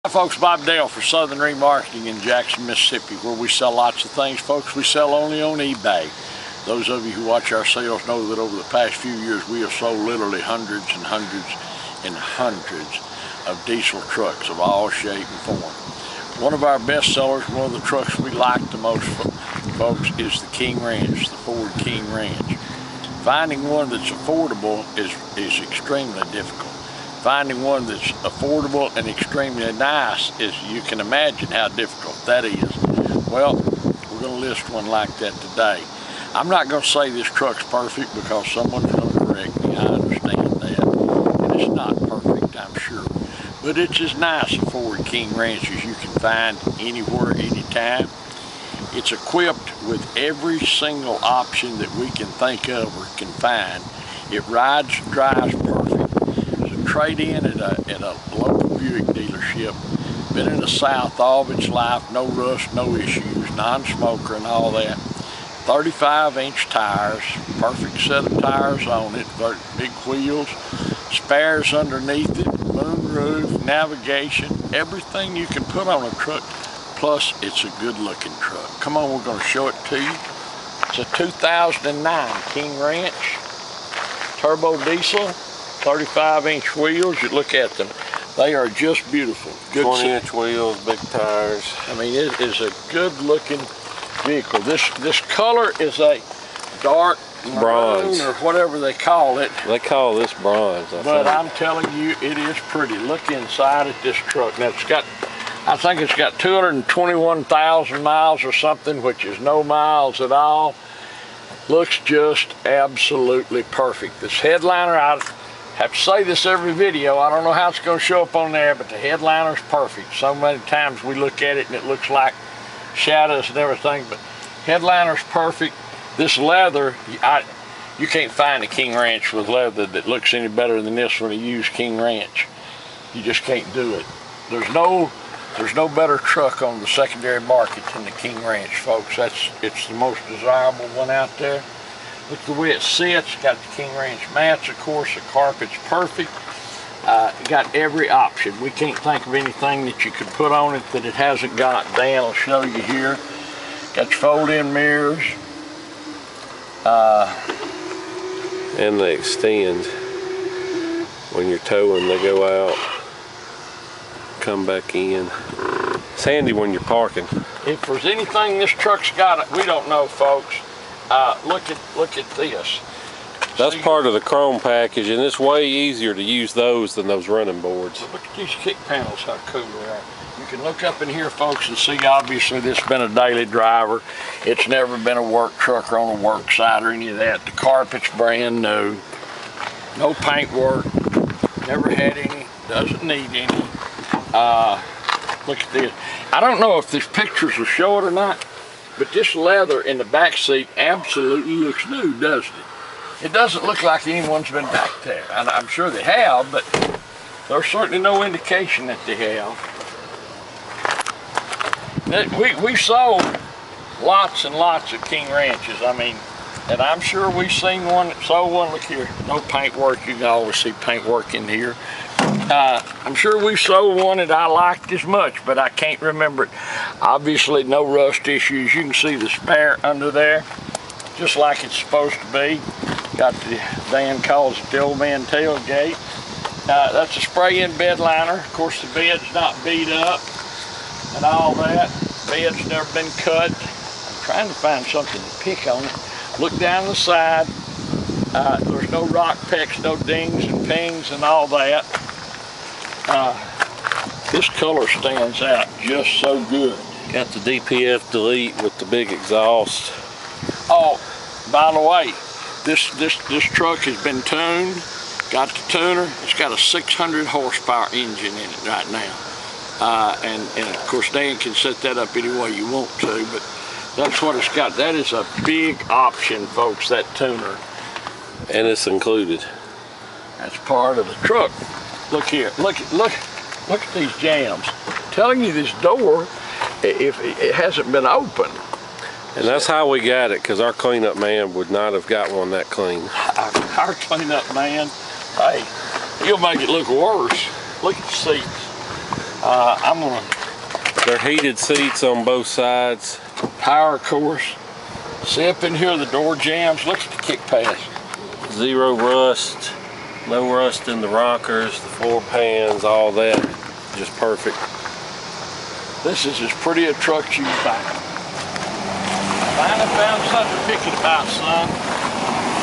Hi folks, Bob Dale for Southern Remarketing in Jackson, Mississippi, where we sell lots of things. Folks, we sell only on eBay. Those of you who watch our sales know that over the past few years we have sold literally hundreds and hundreds and hundreds of diesel trucks of all shape and form. One of our best sellers, one of the trucks we like the most, folks, is the King Ranch, the Ford King Ranch. Finding one that's affordable is extremely difficult. Finding one that's affordable and extremely nice is, you can imagine how difficult that is. Well, we're going to list one like that today. I'm not going to say this truck's perfect because someone's going to correct me. I understand that. And it's not perfect, I'm sure. But it's as nice a Ford King Ranch as you can find anywhere, anytime. It's equipped with every single option that we can think of or can find. It rides and drives perfect. Trade in at a local Buick dealership. Been in the South all of its life, no rust, no issues, non-smoker and all that. 35-inch tires, perfect set of tires on it, big wheels, spares underneath it, moonroof, navigation, everything you can put on a truck. Plus, it's a good-looking truck. Come on, we're going to show it to you. It's a 2009 King Ranch, turbo diesel. 35-inch wheels. You look at them, they are just beautiful. Good 20-inch wheels, big tires. I mean, it is a good-looking vehicle. This color is a dark bronze or whatever they call it. They call this bronze. But I'm telling you, it is pretty. Look inside at this truck. Now it's got, I think it's got 221,000 miles or something, which is no miles at all. Looks just absolutely perfect. This headliner, I have to say this every video. I don't know how it's going to show up on there, but the headliner's perfect. So many times we look at it and it looks like shadows and everything, but headliner's perfect. This leather, you can't find a King Ranch with leather that looks any better than this when you use King Ranch. You just can't do it. There's no better truck on the secondary market than the King Ranch, folks. It's the most desirable one out there. Look at the way it sits. Got the King Ranch mats, of course. The carpet's perfect. Got every option. We can't think of anything that you could put on it that it hasn't got. Dan will show you here. Got your fold-in mirrors. And they extend. When you're towing, they go out, come back in. It's handy when you're parking. If there's anything this truck's got, we don't know, folks. Look at this. That's part of the chrome package, and it's way easier to use those than those running boards. Look at these kick panels, how cool they are. You can look up in here, folks, and see obviously this has been a daily driver. It's never been a work truck or on a work site or any of that. The carpet's brand new. No paint work. Never had any. Doesn't need any. Look at this. I don't know if these pictures will show it or not, but this leather in the back seat absolutely looks new, doesn't it? It doesn't look like anyone's been back there. And I'm sure they have, but there's certainly no indication that they have. We sold lots and lots of King Ranches. I mean, and I'm sure we've seen one that sold one. Look here, no paint work. You can always see paint work in here. I'm sure we sold one that I liked as much, but I can't remember it. Obviously, no rust issues. You can see the spare under there, just like it's supposed to be. Got the, Dan calls it the old man tailgate. That's a spray-in bed liner. Of course, the bed's not beat up and all that. Bed's never been cut. I'm trying to find something to pick on it. Look down the side. There's no rock pecks, no dings and pings and all that. This color stands out just so good. Got the DPF delete with the big exhaust. Oh, by the way, this truck has been tuned. Got the tuner. It's got a 600 horsepower engine in it right now. And of course, Dan can set that up any way you want to, but that's what it's got. That is a big option, folks, that tuner. And it's included. That's part of the truck. Look here, look at these jams. I'm telling you, this door, if it hasn't been open. And that's how we got it, because our cleanup man would not have got one that clean. Our cleanup man, hey, he'll make it look worse. Look at the seats. They're heated seats on both sides. Power, of course. See up in here, the door jams. Look at the kick pads. Zero rust, no rust in the rockers, the floor pans, all that. Just perfect. This is as pretty a truck as you can find. Finally found something to pick it about, son.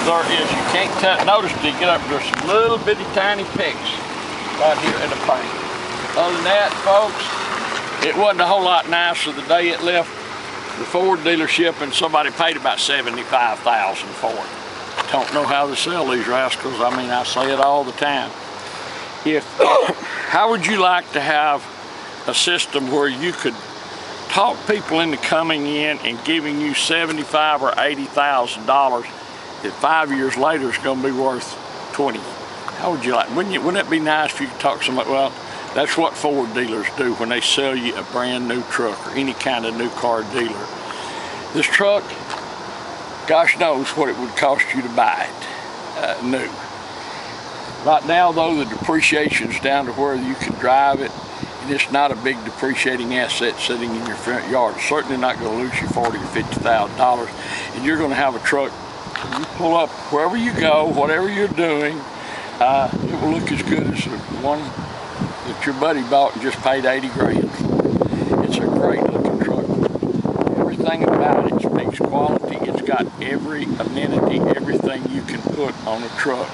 There is, you can't notice till you get up, there's some little bitty tiny picks right here in the paint. Other than that, folks, it wasn't a whole lot nicer the day it left the Ford dealership, and somebody paid about $75,000 for it. Don't know how they sell these rascals. I mean, I say it all the time. How would you like to have a system where you could talk people into coming in and giving you $75,000 or $80,000 that 5 years later is going to be worth 20? How would you like? Wouldn't it be nice if you could talk somebody? Well, that's what Ford dealers do when they sell you a brand new truck or any kind of new car dealer. This truck, gosh knows what it would cost you to buy it new. Right now, though, the depreciation's down to where you can drive it, and it's not a big depreciating asset sitting in your front yard. It's certainly not going to lose you $40,000 or $50,000, and you're going to have a truck. You pull up wherever you go, whatever you're doing, it will look as good as the one that your buddy bought and just paid 80 grand. It's a great looking truck. Everything about it speaks quality. It's got every amenity, everything you can put on a truck.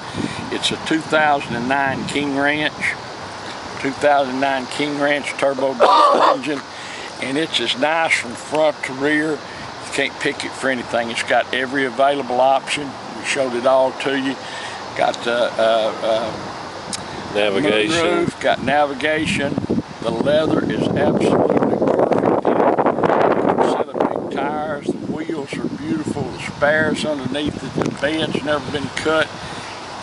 It's a 2009 King Ranch turbo diesel engine, and it's as nice from front to rear. You can't pick it for anything. It's got every available option. We showed it all to you. Got navigation. Moonroof, got navigation. The leather is absolutely perfect. Good set of big tires. The wheels are beautiful. The spares underneath it. The bed's never been cut.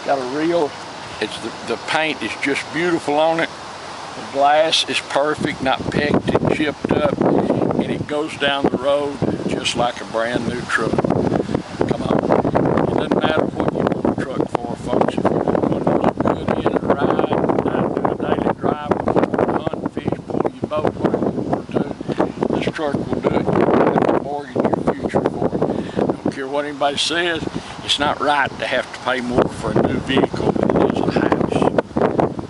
Got a real. The paint is just beautiful on it. The glass is perfect, not pecked and chipped up, and it goes down the road just like a brand new truck. Come on. It doesn't matter what you want a truck for, folks. If you want one that's good in and ride, do a daily drive, hunt, fish, pull your boat, whatever you want to do, this truck will do it. You don't have to mortgage your future for it. I don't care what anybody says, it's not right to have to pay more for a new vehicle than it is a house.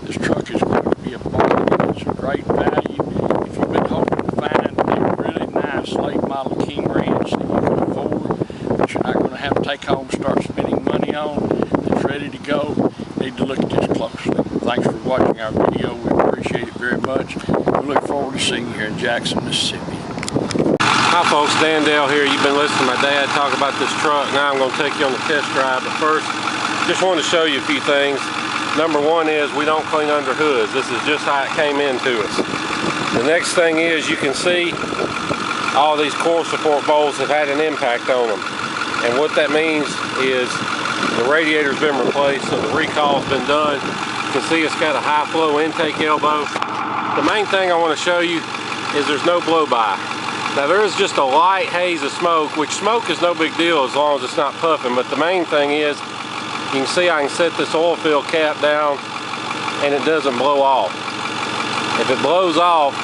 This truck is going to be a bargain. It's a great value. If you've been hoping to find a really nice late model King Ranch that you can afford, but you're not going to have to take home and start spending money on, that's ready to go, you need to look at this closely. Thanks for watching our video. We appreciate it very much. We look forward to seeing you here in Jackson, Mississippi. Hi folks, Dan Dale here. You've been listening to my dad talk about this truck. Now I'm going to take you on the test drive, but first, just wanted to show you a few things. Number one is we don't clean under hoods. This is just how it came into us. The next thing is you can see all these core support bolts have had an impact on them. And what that means is the radiator's been replaced, so the recall's been done. You can see it's got a high flow intake elbow. The main thing I want to show you is there's no blow by. Now there is just a light haze of smoke, which smoke is no big deal as long as it's not puffing, but the main thing is you can see I can set this oil fill cap down and it doesn't blow off. If it blows off,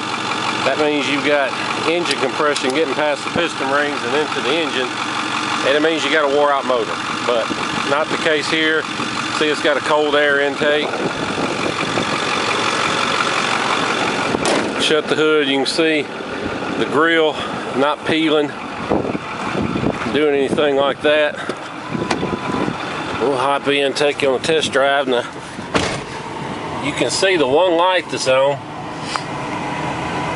that means you've got engine compression getting past the piston rings and into the engine, and it means you got a wore out motor. But not the case here. See, it's got a cold air intake. Shut the hood, you can see the grill not peeling, doing anything like that. We'll hop in and take you on a test drive. Now, you can see the one light that's on,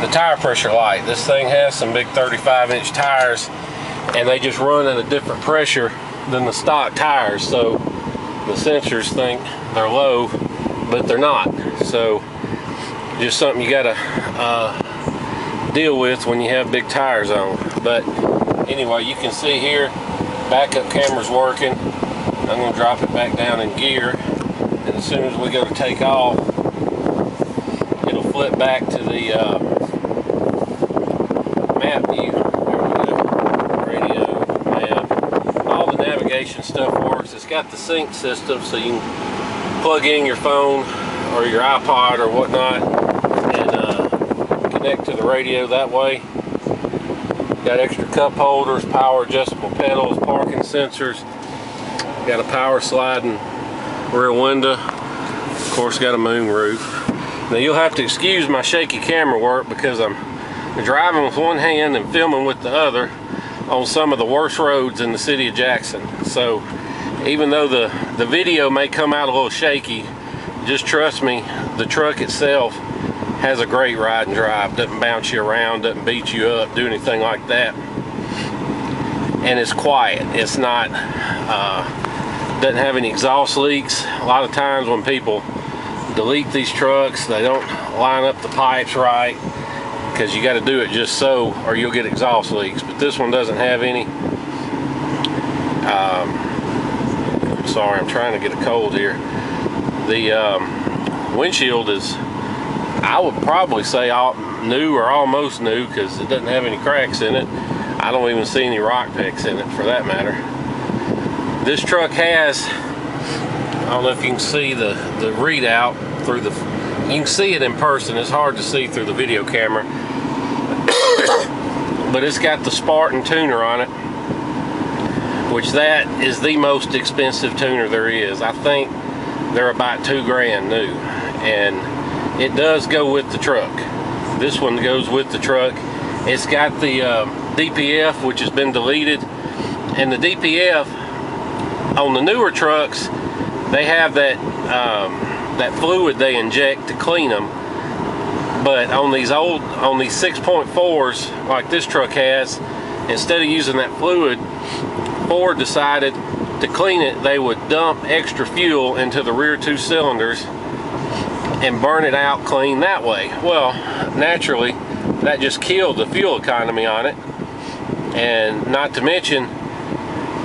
the tire pressure light. This thing has some big 35-inch tires, and they just run at a different pressure than the stock tires. So the sensors think they're low, but they're not. So just something you gotta deal with when you have big tires on. But anyway, you can see here, backup camera's working. I'm going to drop it back down in gear, and as soon as we go to take off, it'll flip back to the map view. There we go. Radio, map. All the navigation stuff works. It's got the sync system, so you can plug in your phone or your iPod or whatnot and connect to the radio that way. Got extra cup holders, power adjustable pedals, parking sensors. Got a power sliding rear window. Of course, got a moon roof. Now you'll have to excuse my shaky camera work because I'm driving with one hand and filming with the other on some of the worst roads in the city of Jackson. So even though the video may come out a little shaky, just trust me, the truck itself has a great ride and drive. Doesn't bounce you around, doesn't beat you up, do anything like that. And it's quiet. It's not, doesn't have any exhaust leaks. A lot of times when people delete these trucks, they don't line up the pipes right, because you got to do it just so, or you'll get exhaust leaks. But this one doesn't have any. Sorry, I'm trying to get a cold here. The windshield is, I would probably say, new or almost new, because it doesn't have any cracks in it. I don't even see any rock pecks in it, for that matter. This truck has, I don't know if you can see the readout through the, you can see it in person. It's hard to see through the video camera. But it's got the Spartan tuner on it, which that is the most expensive tuner there is. I think they're about $2 grand new, and it does go with the truck. This one goes with the truck. It's got the DPF, which has been deleted, and the DPF on the newer trucks, they have that that fluid they inject to clean them. But on these 6.4s, like this truck has, instead of using that fluid, Ford decided to clean it, they would dump extra fuel into the rear two cylinders and burn it out clean that way. Well, naturally, that just killed the fuel economy on it. And not to mention,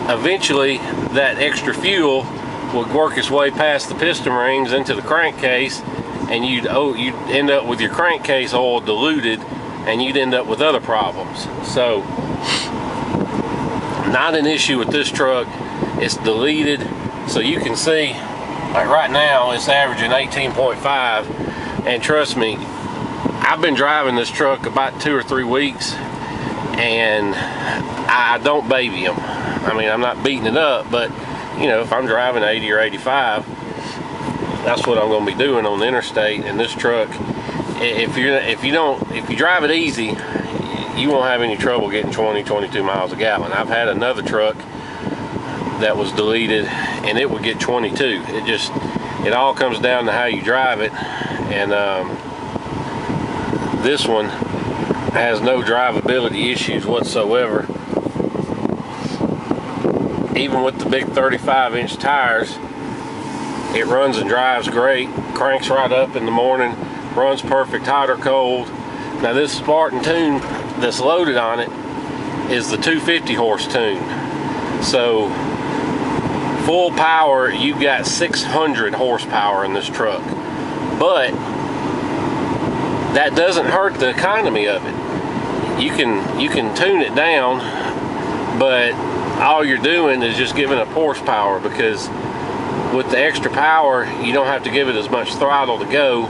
eventually that extra fuel would work its way past the piston rings into the crankcase, and you'd end up with your crankcase oil diluted, and you'd end up with other problems. So, not an issue with this truck. It's deleted, so you can see, like right now, it's averaging 18.5, and trust me, I've been driving this truck about 2 or 3 weeks, and I don't baby them. I mean, I'm not beating it up, but you know, if I'm driving 80 or 85, that's what I'm going to be doing on the interstate. And this truck, if you drive it easy, you won't have any trouble getting 20-22 miles a gallon. I've had another truck that was deleted, and it would get 22. It all comes down to how you drive it. And this one has no drivability issues whatsoever. Even with the big 35-inch tires, it runs and drives great. Cranks right up in the morning, runs perfect, hot or cold. Now this Spartan tune that's loaded on it is the 250 horse tune. So full power, you've got 600 horsepower in this truck. But that doesn't hurt the economy of it. You can tune it down, but all you're doing is just giving up horsepower, because with the extra power, you don't have to give it as much throttle to go,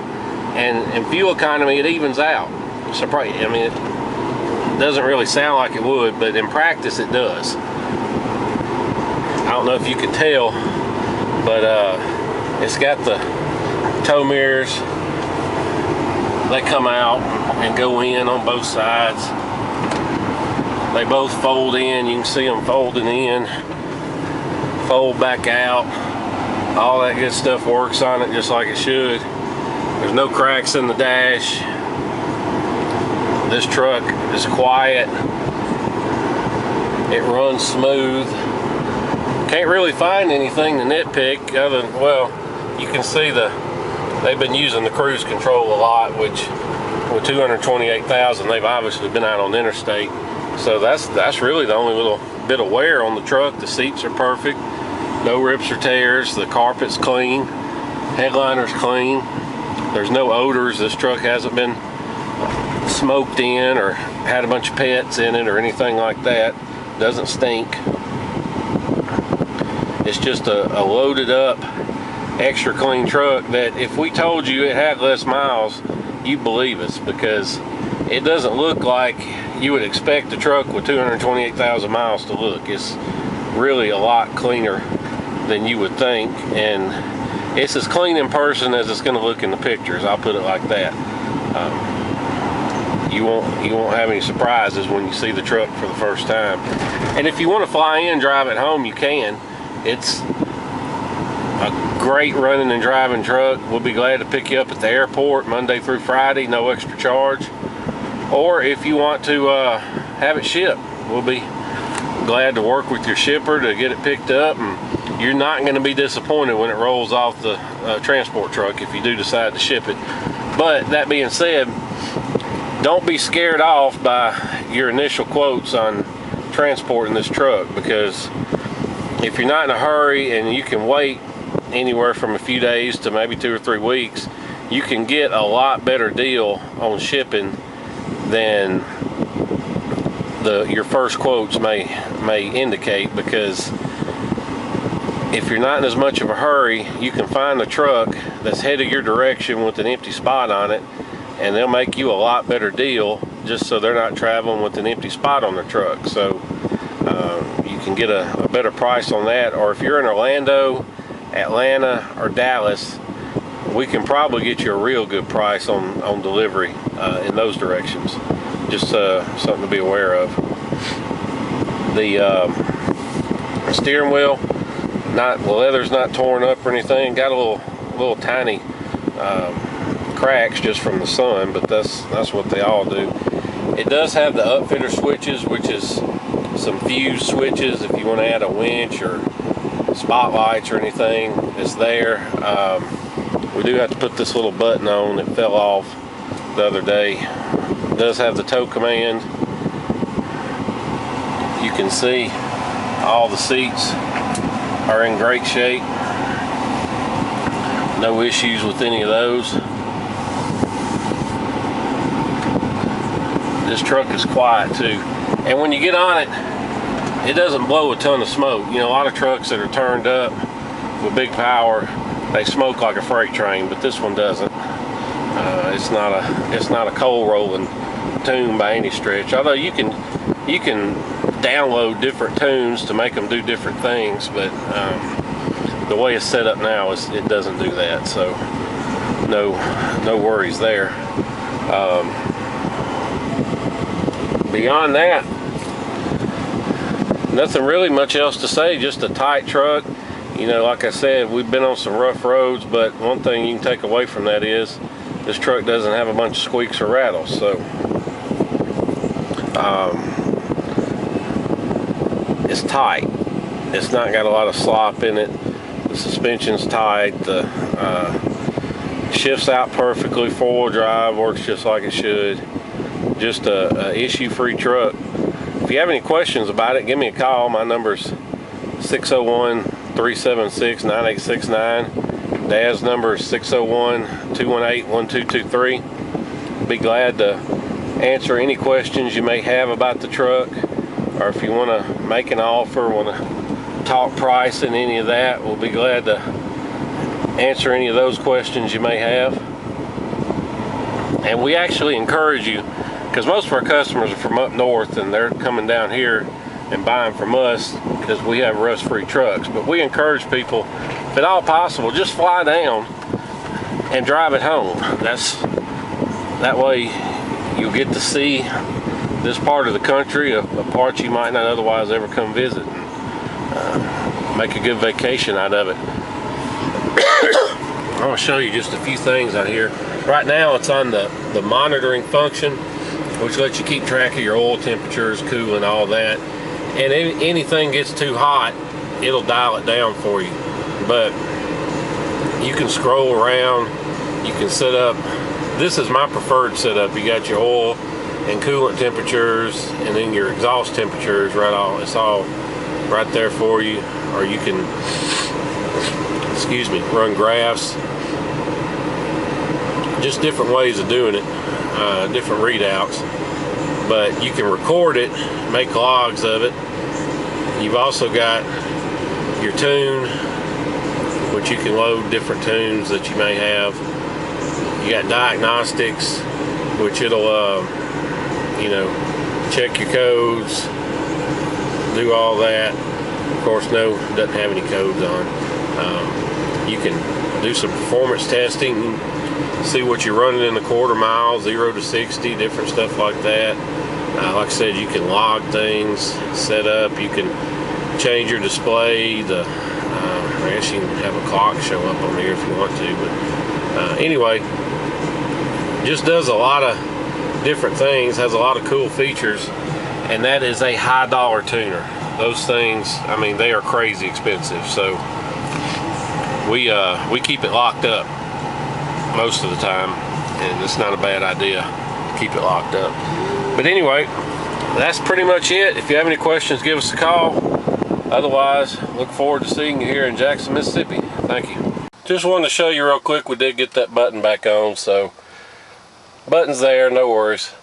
and fuel economy, it evens out. So probably, I mean, it doesn't really sound like it would, but in practice it does. I don't know if you can tell, but it's got the tow mirrors. They come out and go in on both sides. They both fold in. You can see them folding in, fold back out. All that good stuff works on it just like it should. There's no cracks in the dash. This truck is quiet. It runs smooth. Can't really find anything to nitpick other than, well, you can see they've been using the cruise control a lot, which with 228,000, they've obviously been out on the interstate. So that's really the only little bit of wear on the truck. The seats are perfect, no rips or tears. The carpet's clean, headliner's clean. There's no odors. This truck hasn't been smoked in or had a bunch of pets in it or anything like that. Doesn't stink. It's just a loaded up, extra clean truck that if we told you it had less miles, you'd believe us, because it doesn't look like you would expect a truck with 228,000 miles to look. It's really a lot cleaner than you would think, and it's as clean in person as it's going to look in the pictures. I'll put it like that. You won't have any surprises when you see the truck for the first time. And if you want to fly in, drive it home, you can. It's a great running and driving truck. We'll be glad to pick you up at the airport Monday through Friday, no extra charge. Or if you want to have it shipped, we'll be glad to work with your shipper to get it picked up, and you're not going to be disappointed when it rolls off the transport truck if you do decide to ship it. But that being said, don't be scared off by your initial quotes on transporting this truck, because if you're not in a hurry and you can wait anywhere from a few days to maybe 2 or 3 weeks, you can get a lot better deal on shipping than your first quotes may indicate. Because if you're not in as much of a hurry, you can find a truck that's headed your direction with an empty spot on it, and they'll make you a lot better deal just so they're not traveling with an empty spot on their truck. So you can get a better price on that. Or if you're in Orlando, Atlanta, or Dallas, we can probably get you a real good price on delivery in those directions. Just something to be aware of. The steering wheel, the leather's not torn up or anything. Got a little tiny cracks just from the sun, but that's what they all do. It does have the upfitter switches, which is some fuse switches if you want to add a winch or spotlights or anything. It's there. We do have to put this little button on. It fell off the other day. It does have the tow command. You can see all the seats are in great shape. No issues with any of those. This truck is quiet too, and when you get on it, it doesn't blow a ton of smoke. You know, a lot of trucks that are turned up with big power, they smoke like a freight train, but this one doesn't. It's not a coal rolling tune by any stretch. Although you can download different tunes to make them do different things, but the way it's set up now, it doesn't do that. So no worries there. Beyond that, nothing really much else to say. Just a tight truck. You know, like I said, we've been on some rough roads, but one thing you can take away from that is this truck doesn't have a bunch of squeaks or rattles. So it's tight. It's not got a lot of slop in it. The suspension's tight. The shifts out perfectly. 4-wheel drive works just like it should. Just a issue-free truck. If you have any questions about it, give me a call. My number's 601-376-9869. Dad's number is 601-218-1223. Be glad to answer any questions you may have about the truck, or if you want to make an offer, want to talk price and any of that, we'll be glad to answer any of those questions you may have. And we actually encourage you, because most of our customers are from up north and they're coming down here and buying from us because we have rust-free trucks. But we encourage people, if at all possible, just fly down and drive it home. That way you'll get to see this part of the country, a part you might not otherwise ever come visit, and make a good vacation out of it. I want to show you just a few things out here. Right now it's on the monitoring function, which lets you keep track of your oil temperatures, coolant, all that. And if anything gets too hot, it'll dial it down for you. But you can scroll around, you can set up, this is my preferred setup. You got your oil and coolant temperatures, and then your exhaust temperatures right all, it's all right there for you. Or you can, run graphs. Just different ways of doing it, different readouts. But you can record it, make logs of it. You've also got your tune, which you can load different tunes that you may have. You got diagnostics, which it'll you know, check your codes, do all that. Of course, no, doesn't have any codes on. You can do some performance testing, see what you're running in the quarter mile, 0 to 60, different stuff like that. Like I said, you can log things, set up, you can change your display. I guess you can have a clock show up on here if you want to, but anyway, just does a lot of different things, has a lot of cool features, and that is a high dollar tuner. Those things, I mean, they are crazy expensive, so we keep it locked up most of the time, and it's not a bad idea to keep it locked up. But anyway, that's pretty much it. If you have any questions, give us a call. Otherwise, look forward to seeing you here in Jackson, Mississippi. Thank you. Just wanted to show you real quick, we did get that button back on, so button's there, no worries.